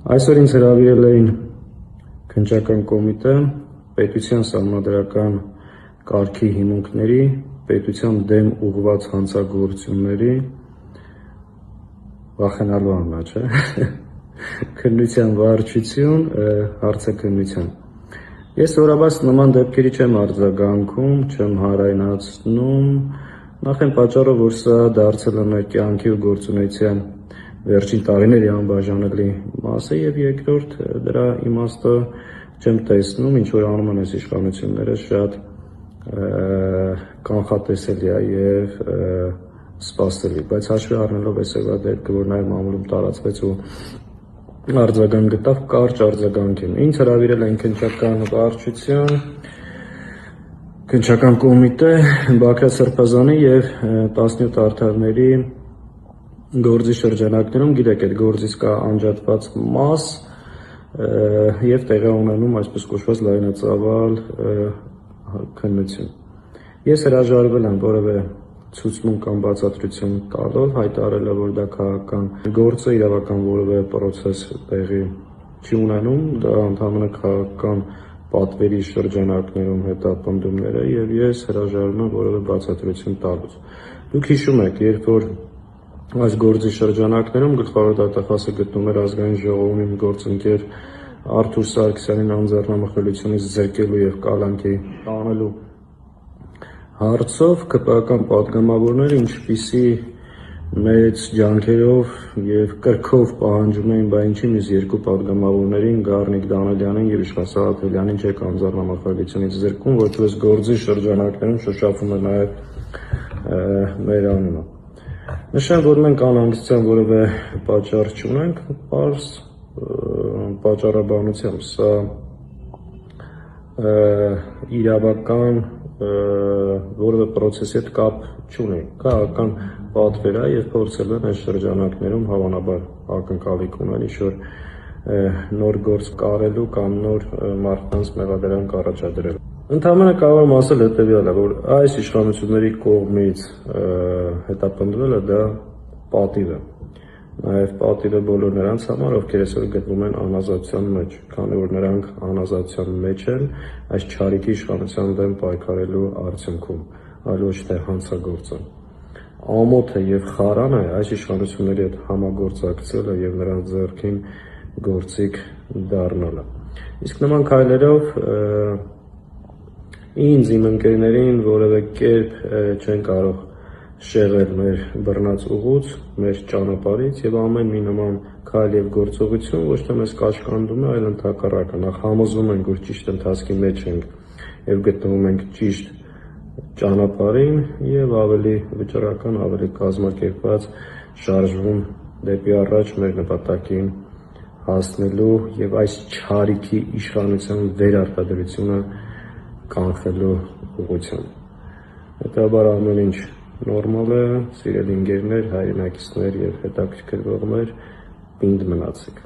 Այսօր ինձ հրավիրել էին քննչական կոմիտե պետության սահմանադրական կարգի հիմունքների, պետության դեմ ուղղված հանցագործությունների, վախենալու աննա, չէ, քննության վարչություն, հարցաքննության։ Ես սովորաբար նման դեպքերի չեմ արձագանքում, չեմ հարայնացնում, նախ այն պատճառով, որ սա դարձել է մեր կյանքի ու գործունեության վերջին տարիների անբաժանելի մասը, եւ երկրորդ դրա իմաստը չեմ տեսնում, ինչ որ անում են այս իշխանությունները, շատ կանխատեսելի է եւ սպասելի, բայց հաշվի առնելով այսօրվա դեպքը, որ նաեւ մամուլում տարածվեց ու արձագանք գտավ, կարճ արձագանք եմ։ Ինձ հրավիրել են քննչական վարչություն, քննչական կոմիտե Բագրատ Սրբազանի եւ 17 արդարների գործի շրջանակներում, գիտեք, այդ գործից կա անջատված մաս եւ տեղի ունենում այսպես կոչված լայնածավալ քննություն։ Ես հրաժարվել եմ որևէ ցուցմունք կամ բացատրություն տալով, հայտարարելով, որ դա քաղաքական գործ է, իրավական որևէ պրոցես տեղի չի ունենում, դա ընդհանրապես քաղաքական պատվերի շրջանակներում հետապնդումներ է եւ ես հրաժարվում եմ որևէ բացատրություն տալուց։ Դուք հիշում եք, երբ որ այս գործի շրջանակներում գլխավոր դատախազը գտնում էր ազգային ժողովում իմ գործընկեր Արթուր Սարգսյանին անձեռնամխելիությունից զրկելու եւ կալանքի տանելու հարցով ԿՊԱ-կան պատգամավորները ինչպիսի մեծ ջանքերով եւ կրքով պահանջում էին, բա ինչի՞ մյուս երկու պատգամավորներին Գառնիկ Դանիելյանին եւ Իշխան Սաղաթելյանին չեք անձեռնամխելիությունից զրկում, որովհետեւ գործի շրջանակներում շոշափում է նաեւ մեր անունը։ Նշեմ, որ մենք անհանգստության որևէ պատճառ չունենք, պարզ պատճառաբանությամբ սա իրավական որևէ պրոցեսի հետ կապ չունի, քաղաքական պատվեր է եւ փորձել են այս շրջանակներում հավանաբար ակնկալիք ունեն ինչ-որ նոր գործ կարելու կամ նոր մարդկանց մեղադրանք առաջադրելու։ Ընդհանրապես կարող եմ ասել հետեւյալը, որ այս իշխանությունների կողմից հետապնդվելը դա պատիվ է, նաեւ պատիվ է բոլոր նրանց համար, ովքեր այսօր գտնվում են անազատության մեջ, քանի որ նրանք անազատության մեջ են այս չարիքի իշխանության դեմ պայքարելու արդյունքում, այլ ոչ թե հանցագործան։ Ամոթը եւ խարան է այս իշխանությունների հետ համագործակցելը եւ նրանց ձեռքին գործիք դառնալը։ Իսկ նման քայլերով ինձ իմ ընկերներին որևէ կերպ չեն կարող շեղել մեր բռնած ուղուց, մեր ճանապարհից եւ ամեն մի նման քայլ եւ գործողություն ոչ թե մեզ կաշկանդում է, այլ ընդհակառակը, նախ համոզվում ենք, որ ճիշտ ընթացքի մեջ ենք եւ գտնվում ենք ճիշտ ճանապարհին եւ ավելի վճռական, ավելի կազմակերպված շարժվում դեպի առաջ մեր նպատակին հասնելու եւ այս չարիքի իշխանության վերարտադրությունը կանխելու ուղղությամբ։ Հետաբար ամեն ինչ նորմալ է, սիրելի ընկերներ, հայրենակիցներ եւ հետաքրքրվողներ, պինդ մնացեք։